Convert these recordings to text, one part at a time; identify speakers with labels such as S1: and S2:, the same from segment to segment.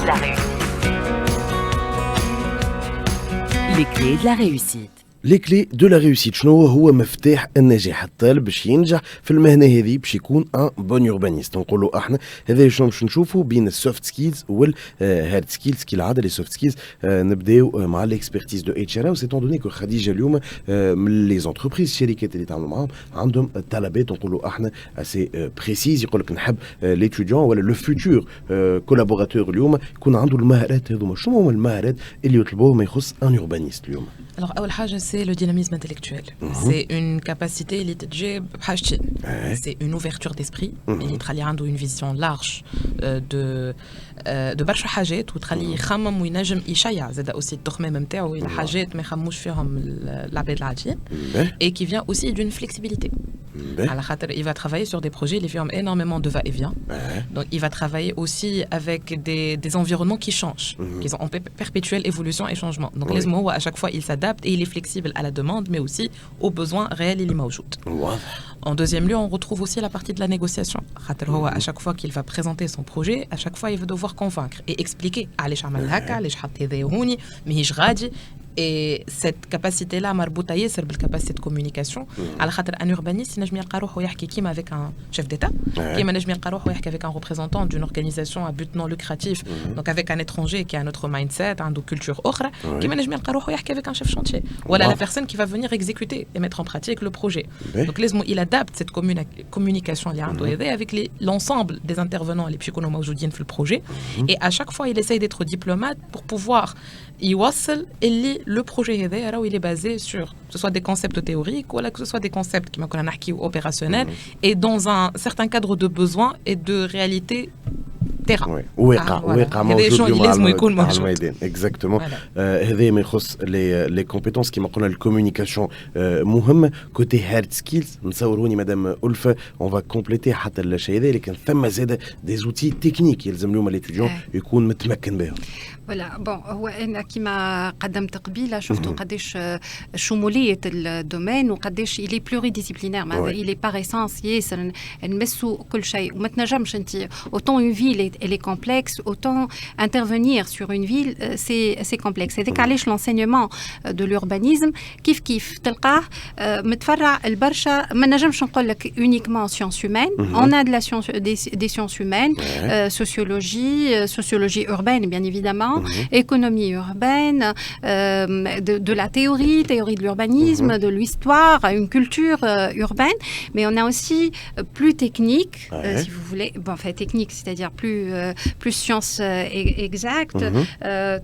S1: de la réussite.
S2: Les clés de la réussite.
S3: لي كلي دو لا ريوسيت شنو هو مفتاح النجاح؟ الطالب باش ينجح في المهنه هذه باش يكون ان بون اوربانيست. نقولوا احنا هذا شنو باش نشوفوا بين السوفت سكيلز والهارد سكيلز. كالعاده لي سوفت سكيلز نبداو مع الاكسبرتيز دو اتش ار. وسي دوني كو خديجه اليوم من لي زونتربريز الشركات اللي تعملوا معاهم عندهم طلبات نقولوا احنا اسي بريسيز. يقول لك نحب ليتيديون ولا لو فيتور كولابوراتور اليوم يكون عنده المهارات هذوما. شنو هما المهارات اللي يطلبوه ما يخص ان اوربانيست اليوم؟
S4: Alors, أول حاجة c'est le dynamisme intellectuel. C'est une capacité اللي تجي بحاجتين. C'est une ouverture d'esprit اللي تخلي عنده une vision large de برشا حاجات وتخليه يخمم وينجم يشيع زاد aussi التخمام نتاعو إلى حاجات ما يخموش فيهم العباد العاديين. Et qui vient aussi d'une flexibilité. على خاطر il va travailler sur des projets اللي فيهم énormément de va-et-vient. Donc il va travailler aussi avec des environnements qui changent, qui sont en perpétuelle évolution et changement. Donc les mots à chaque fois il s'adapte et il est flexible à la demande mais aussi aux besoins réels اللي موجود. En deuxième lieu, on retrouve aussi la partie de la négociation. À chaque fois qu'il va présenter son projet, à chaque fois il va devoir convaincre et expliquer علاش عمل هكا علاش حط هذا هوني ماهيش غادي. Et cette capacité-là مربوطة ياسر بالكاباسيتي de communication. على خاطر un urbaniste نجم يلقى روحه يحكي كيما avec un chef d'État, كيما نجم يلقى روحه يحكي avec un représentant d'une organisation à but non lucratif, donc avec un étranger qui a un autre mindset, عنده culture أخرى, كيما نجم يلقى روحه يحكي avec un chef chantier. Voilà la personne qui va venir exécuter et mettre en pratique le projet. Donc il adapte cette communication اللي عنده هذا avec l'ensemble des intervenants اللي باش يكونوا موجودين في البروجي. Et à chaque fois il essaye d'être diplomate pour pouvoir يوصل اللي le projet هذا il est basé sur que ce soit des concepts théoriques ou que ce soit des concepts qui m'ont نحكيو opérationnels et dans un certain cadre de besoin et de réalité terrain.
S3: واقع موجود مع الميدان. اكزاكتومون. هذا ما يخص لي كومبيتونس كيما قلنا الكوميونيكاسيون مهمه. كوتي هارد سكيلز نصوروني مدام ألفة اون فا كومبليتي حتى الشيء هذا، لكن ثم زاد دي زوتي تكنيك يلزم اليوم ليتيديون يكون متمكن بهم.
S5: فوالا بون هو انا كيما قدمت قبيله شفتوا قداش شموليه الدومين وقداش الي بلوري ديسيبلينير. معناتها الي باغ اسانس ياسر نمسوا كل شيء وما تنجمش انت اوتون اون فيل elle est complexe, autant intervenir sur une ville, c'est complexe. C'est علاش l'enseignement de l'urbanisme كيف تلقاه متفرع البرشا. ما نجمش نقول لك uniquement sciences humaines. On a de la science, des sciences humaines, sociologie urbaine bien évidemment, économie urbaine, de la théorie de l'urbanisme, de l'histoire, une culture urbaine. Mais on a aussi plus technique, si vous voulez, bon, enfin technique, c'est-à-dire plus sciences exactes,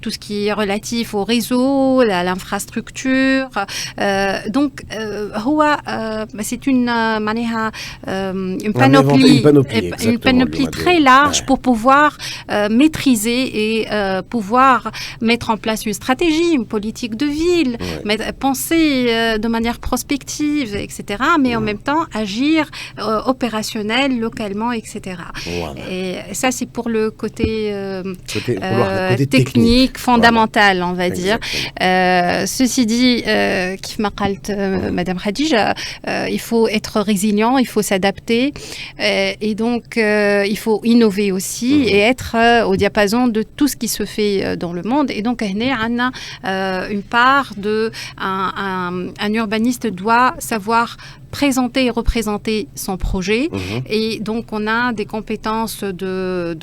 S5: tout ce qui est relatif au réseau, l'infrastructure. Donc, c'est une panoplie très large pour pouvoir maîtriser et pouvoir mettre en place une stratégie, une politique de ville, penser de manière prospective, etc. Mais en même temps, agir opérationnel, localement, etc. Et ça, c'est pour le côté technique, fondamental, on va dire. Ceci dit, كيف ما قالت Madame Khadija, il faut être résilient, il faut s'adapter et donc il faut innover aussi et être au diapason de tout ce qui se fait dans le monde. Et donc on a une part de un urbaniste doit savoir présenter et représenter son projet. Et donc, on a des compétences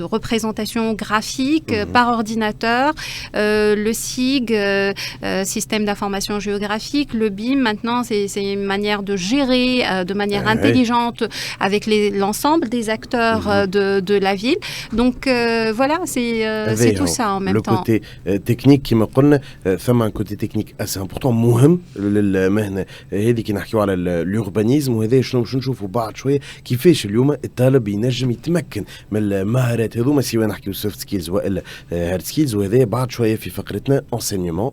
S5: de représentation graphique par ordinateur, le SIG, système d'information géographique, le BIM. Maintenant, c'est une manière de gérer de manière intelligente avec l'ensemble des acteurs de la ville. Donc, voilà, c'est tout ça en même temps.
S3: Le côté technique, كما قلنا ثم un côté technique assez important مهم للمهنة هذه كي نحكيو على الurbanisme. وهذا شنو باش نشوفوا بعد شويه كيفاش اليوم الطالب ينجم يتمكن من المهارات هذوما سواء نحكيو سوفت سكيلز والا هارد سكيلز. وهذا بعد شويه في فقرتنا enseignement